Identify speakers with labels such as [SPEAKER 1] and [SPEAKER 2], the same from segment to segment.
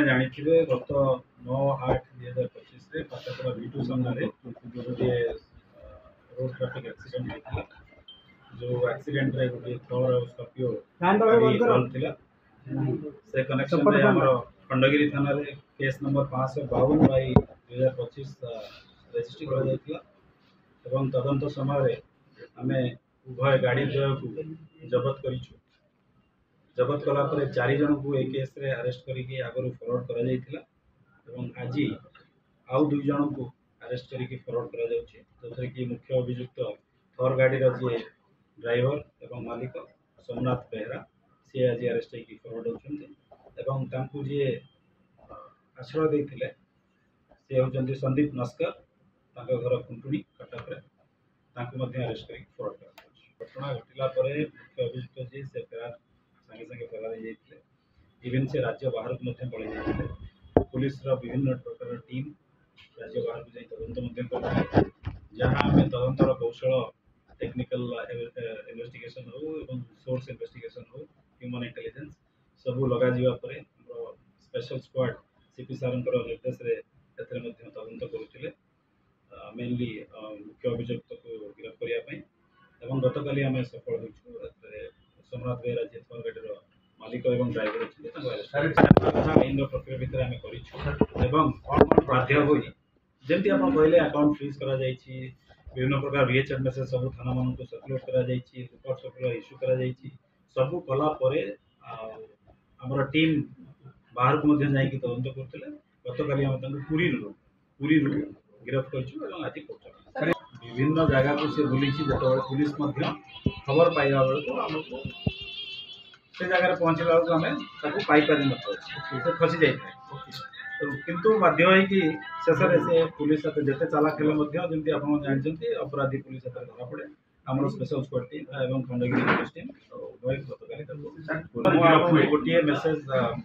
[SPEAKER 1] जानिथिबे गत 9/8/2025 पाटकुरा V2 सामने गोटे रोड ट्रैफिक एक्सीडेंट होता जो एक्सीडेंट रे गोटे थर स्कॉर्पियो गाड़ी से कनेक्शन में हमर खंडगिरी थाना रे केस नंबर 552/2025 रजिस्टर करा जायतिला एवं तदंत समय आमे उभय गाड़ी द्वय को जब्त करिछु। जब्त कला पर 4 जन को ए केस रे अरेस्ट करिके आगरु फॉरवर्ड करा जायतिला एवं आज आउ 2 जन को अरेस्ट करिके फॉरवर्ड करा जाउछि जोथरे कि मुख्य अभियुक्त थर गाड़ी रा जे ड्राइवर एवं मालिक सोमनाथ बेहरा से आज अरेस्ट होइके फॉरवर्ड होछन्ते एवं तांकु जे आश्रय देथिले से होचन्ते संदीप नस्कर तांका घर कुंटुनी कटक रे तांकु मध्ये अरेस्ट करिके फॉरवर्ड करा जाउछि। घटना घटिला परे मुख्य अभियुक्त जे से फेरार संगे संगे फेरार हो जाइथिले इवन से राज्य बाहर को मध्ये पळि जाइथिले पुलिस रा विभिन्न प्रकार टीम राज्य बाहर को जाई तदंत मध्ये करथिले जहां हमें तदंतर कौशल टेक्निकल इन्वेस्टिगेशन हो एवं सोर्स इन्वेस्टिगेशन हो ह्यूमन इंटेलिजेंस सब लगा जीवा परे स्पेशल स्क्वाड सीपी सारंकर निर्देश रे एथरे मध्ये तदंत करूथिले मेनली मुख्य अभियुक्त को गिरफ्त करिया पई एवं गतकाली हमें सफल होइछु एथरे सोमनाथ बेहरा जे थर गाड़ी रो मालिक एवं ड्राइवर अछि ताको अरेस्ट इन प्रक्रिया भितर हमें करिछु एवं बाध्य होई जेंति आपण कहले अकाउंट फ्रीज करा जायछि विभिन्न प्रकार VHF मैसेज सब थाना मान को सर्कुलेट करा जायछि रिपोर्ट सर्कुलर इश्यू करा जायछि सब कला परे हमर टीम बाहर को मध्ये जाई कि तदंत करथिले गतकाली हम तंग पुरी गिरफ्त करछु एवं आज कोर्ट विभिन्न जगह को से बुलिछि जतो पुलिस मध्ये खबर पाइबा बेल को हमको से जगह पहुंचला को हमें ताको पाई पारि न से खसी जाय तो किंतु बाध्य है कि शेष से पुलिस जिते चाला खेले जमी आप जानते अपराधी पुलिस धरा पड़े आम स्पेशल स्क्वाड टीम एवं खंडगिरी पुलिस टीम उभय गतकाली गोटे मेसेज आम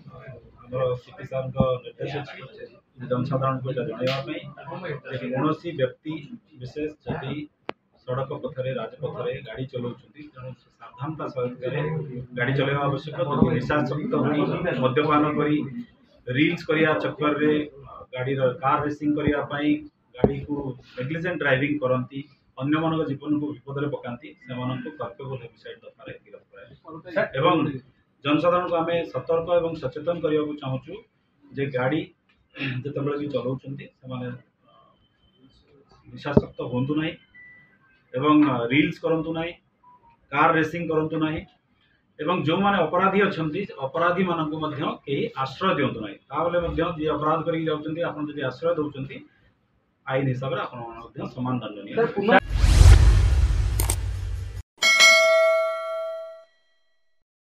[SPEAKER 1] सीपी सार निर्देश अच्छी जनसाधारण को जनवाई कौन व्यक्ति विशेष जदि सड़क पथरे राजपथ गाड़ी चलाउछन्ति तेणु सावधानता सहित गाड़ी चलाइबा आवश्यक जदि निशासक्त होई मद्यपान करी रील्स करिया चक्कर रे गाड़ी कार रेसिंग करिया पई गाड़ी को नेग्लिजेंट ड्राइविंग करंती अन्य मानक जीवन को विपद रे पकांती से मानक कर्तव्य हेबिसाइड दफारे गिरफ्त कराए एवं जनसाधारण को आमे सतर्क एवं सचेतन करिया को चाहूछु जे गाड़ी जतबेले भी चलाउछन्ति से माने निशासक्त होंतु नाही एवं रील्स करंतु नाही कार रेसिंग करंतु नाही एवं जो माने अपराधी अच्छी अपराधी मानक कहीं आश्रय दिंतु ना ताबले जी अपराध करके जाऊँच आप आश्रय दौरान आईन हिसाब से आप समान दंड नहीं।